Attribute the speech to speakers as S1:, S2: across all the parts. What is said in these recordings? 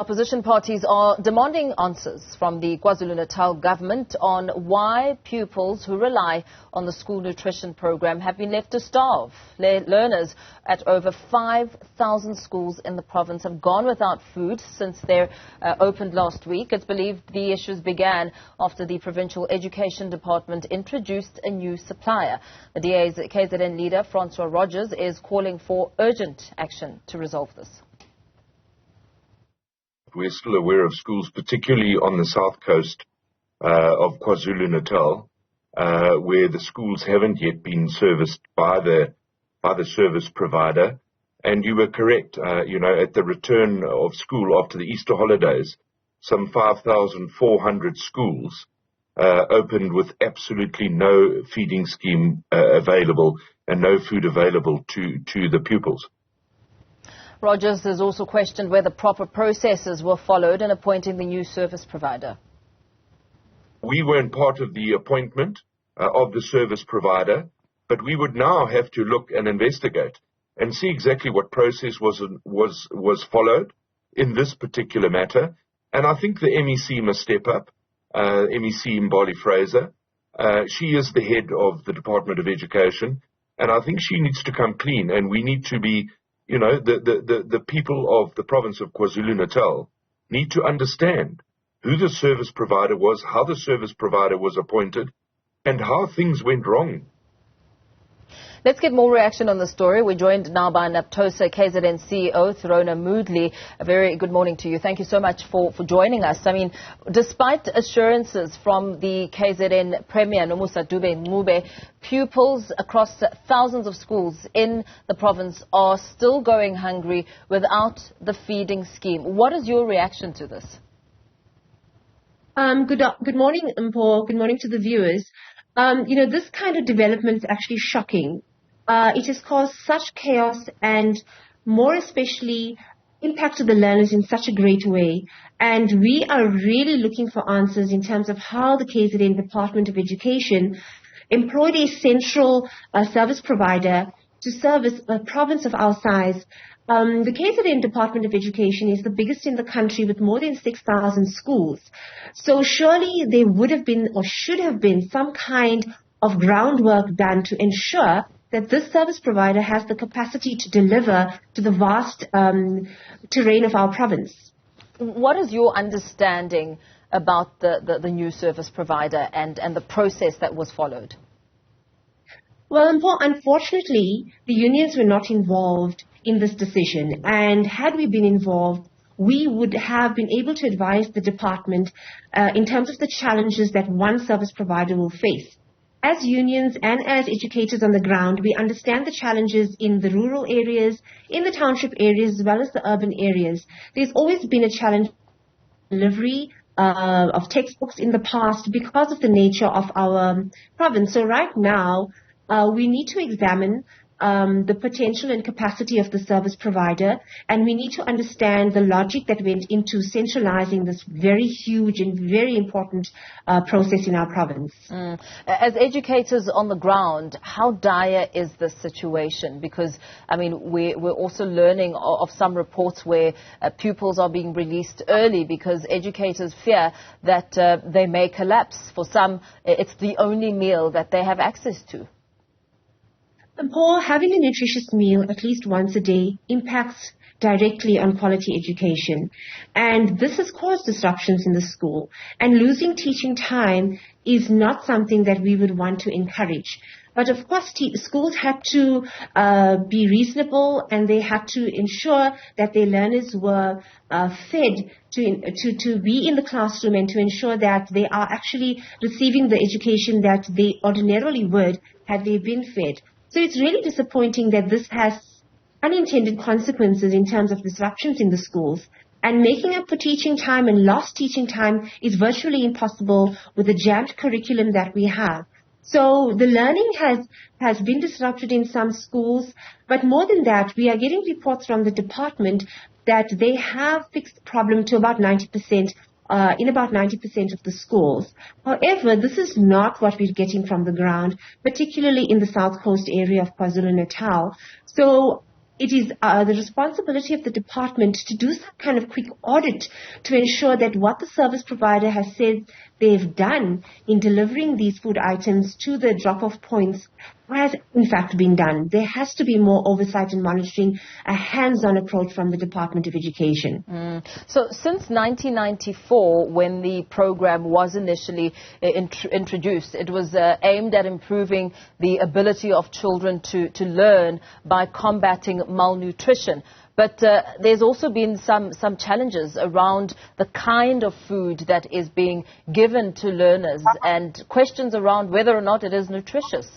S1: Opposition parties are demanding answers from the KwaZulu-Natal government on why pupils who rely on the school nutrition program have been left to starve. Learners at over 5,000 schools in the province have gone without food since they opened last week. It's believed the issues began after the provincial education department introduced a new supplier. The DA's KZN leader, Francois Rogers, is calling for urgent action to resolve this.
S2: We're still aware of schools, particularly on the south coast of KwaZulu-Natal, where the schools haven't yet been serviced by the service provider. And you were correct, at the return of school after the Easter holidays, some 5,400 schools opened with absolutely no feeding scheme available and no food available to the pupils.
S1: Rogers has also questioned whether proper processes were followed in appointing the new service provider.
S2: We weren't part of the appointment of the service provider, but we would now have to look and investigate and see exactly what process was followed in this particular matter. And I think the MEC must step up, MEC Mbali Fraser. She is the head of the Department of Education, and I think she needs to come clean, and we need to be the people of the province of KwaZulu-Natal need to understand who the service provider was, how the service provider was appointed, and how things went wrong.
S1: Let's get more reaction on the story. We're joined now by Naptosa KZN CEO, Thirona Moodley. A very good morning to you. Thank you so much for joining us. I mean, despite assurances from the KZN Premier, Nomusa Dube-Ncube, pupils across thousands of schools in the province are still going hungry without the feeding scheme. What is your reaction to this?
S3: Good morning, Mpho. Good morning to the viewers. This kind of development is actually shocking. It has caused such chaos and more especially impacted the learners in such a great way. And we are really looking for answers in terms of how the KZN Department of Education employed a central service provider to service a province of our size. The KZN Department of Education is the biggest in the country with more than 6,000 schools. So surely there would have been or should have been some kind of groundwork done to ensure that this service provider has the capacity to deliver to the vast terrain of our province.
S1: What is your understanding about the new service provider and the process that was followed?
S3: Well, unfortunately, the unions were not involved in this decision. And had we been involved, we would have been able to advise the department in terms of the challenges that one service provider will face. As unions and as educators on the ground, we understand the challenges in the rural areas, in the township areas, as well as the urban areas. There's always been a challenge delivery of textbooks in the past because of the nature of our province. So right now, we need to examine the potential and capacity of the service provider, and we need to understand the logic that went into centralizing this very huge and very important process in our province.
S1: As educators on the ground, how dire is this situation? Because, I mean, we're also learning of some reports where pupils are being released early because educators fear that they may collapse. For some, it's the only meal that they have access to.
S3: Paul, having a nutritious meal at least once a day impacts directly on quality education. And this has caused disruptions in the school. And losing teaching time is not something that we would want to encourage. But of course, schools had to be reasonable, and they had to ensure that their learners were fed to be in the classroom and to ensure that they are actually receiving the education that they ordinarily would had they been fed. So it's really disappointing that this has unintended consequences in terms of disruptions in the schools. And making up for teaching time and lost teaching time is virtually impossible with the jammed curriculum that we have. So the learning has been disrupted in some schools, but more than that, we are getting reports from the department that they have fixed the problem to about 90%. In about 90% of the schools. However, this is not what we're getting from the ground, particularly in the south coast area of KwaZulu-Natal. So it is the responsibility of the department to do some kind of quick audit to ensure that what the service provider has said they've done in delivering these food items to the drop-off points has in fact been done. There has to be more oversight and monitoring, a hands-on approach from the Department of Education.
S1: So since 1994, when the program was initially introduced, it was aimed at improving the ability of children to learn by combating malnutrition. But there's also been some challenges around the kind of food that is being given to learners and questions around whether or not it is nutritious.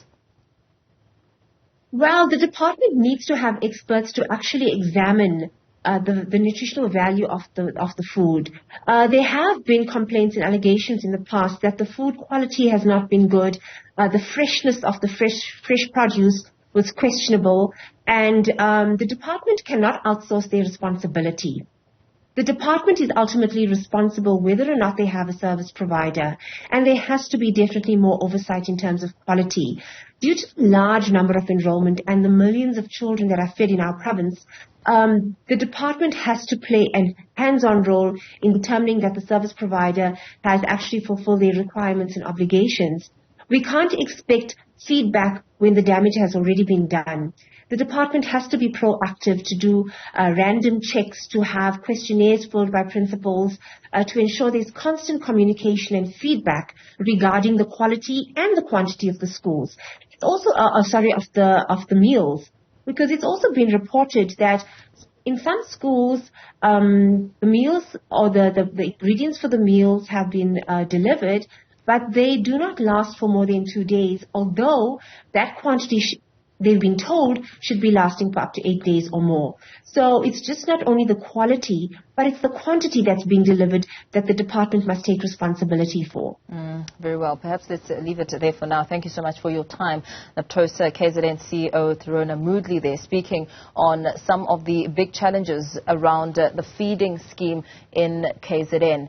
S3: Well, the department needs to have experts to actually examine the nutritional value of the food. There have been complaints and allegations in the past that the food quality has not been good, the freshness of the fresh produce was questionable, and the department cannot outsource their responsibility. The department is ultimately responsible whether or not they have a service provider, and there has to be definitely more oversight in terms of quality. Due to the large number of enrollment and the millions of children that are fed in our province, the department has to play a hands-on role in determining that the service provider has actually fulfilled their requirements and obligations. We can't expect feedback when the damage has already been done. The department has to be proactive to do random checks, to have questionnaires filled by principals, to ensure there's constant communication and feedback regarding the quality and the quantity of the schools. It's also, of the meals, because it's also been reported that in some schools, the meals or the ingredients for the meals have been delivered, but they do not last for more than 2 days, although that quantity they've been told should be lasting for up to 8 days or more. So it's just not only the quality, but it's the quantity that's being delivered that the department must take responsibility for.
S1: Very well. Perhaps let's leave it there for now. Thank you so much for your time. Naptosa KZN CEO Thirona Moodley there, speaking on some of the big challenges around the feeding scheme in KZN.